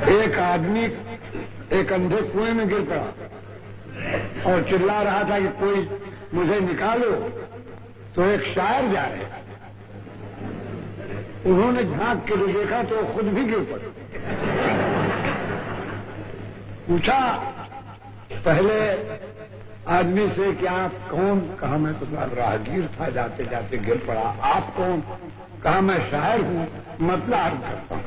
ایک آدمی ایک اندھے کنویں میں گر پڑا اور چلا رہا تھا کہ کوئی مجھے نکالو، تو ایک شاعر جا رہے، انہوں نے جھانک کے دیکھا تو خود بھی گر پڑے۔ پوچھا پہلے آدمی سے کہ آپ کون؟ کہا میں تو راہگیر تھا، جاتے جاتے گر پڑا۔ آپ کون؟ کہا میں شاعر ہوں، مطلب عرض کرتا ہوں۔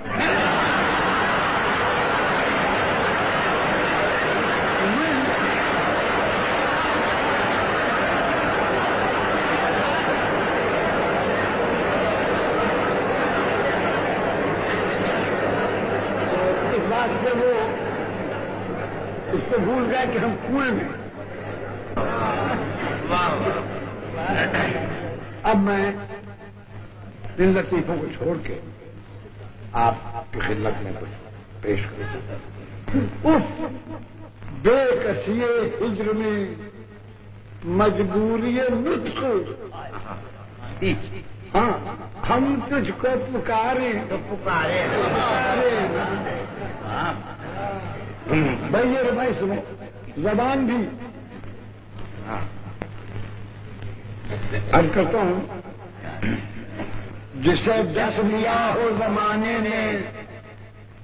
اس بات سے وہ اس کو بھول گئے کہ ہم کنویں میں۔ اب میں ان لطیفوں کو چھوڑ کے آپ کی خدمت میں کچھ پیش کروں۔ بے کسی ہجر میں مجبوری نطق، ہاں ہم تجھ کو پکارے بھائی، یہ بھائی سنو، زبان بھی عرض کرتا ہوں، جسے دس لیا ہو زمانے نے،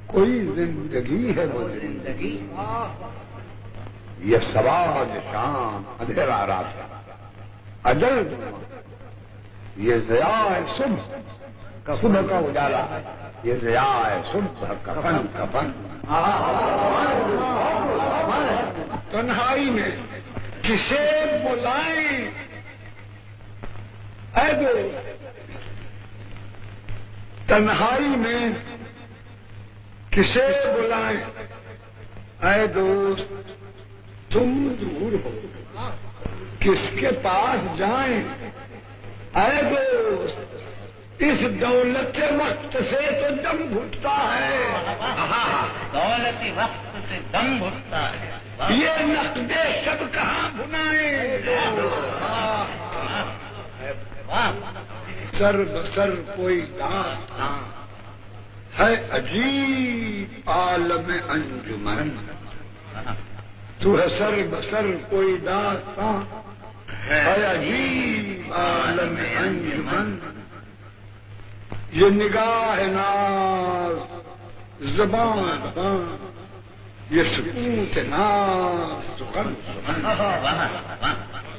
کوئی زندگی ہے وہ زندگی، یہ سواد شام اندھیرا رات اجل، یہ ضیاء صبح صبح کا اجالا، یہ ضیاء صبح کفن کفن۔ تنہائی میں کسے بلائیں اے دوست، تنہائی میں کسے بلائیں اے دوست، تم دور ہو کس کے پاس جائیں اے دوست، اس دولت وقت سے تو دم گھٹتا ہے، دولت وقت سے دم گھٹتا ہے، یہ نقد شب کہاں بنائیں، سر بسر کوئی داستاں ہے عجیب عالم انجمن، تو ہے سر بسر کوئی داستاں ہے عجیب عالم انجمن، یہ نگاہ ناز زبان زبان، یہ سکوت ناز سخن سخن،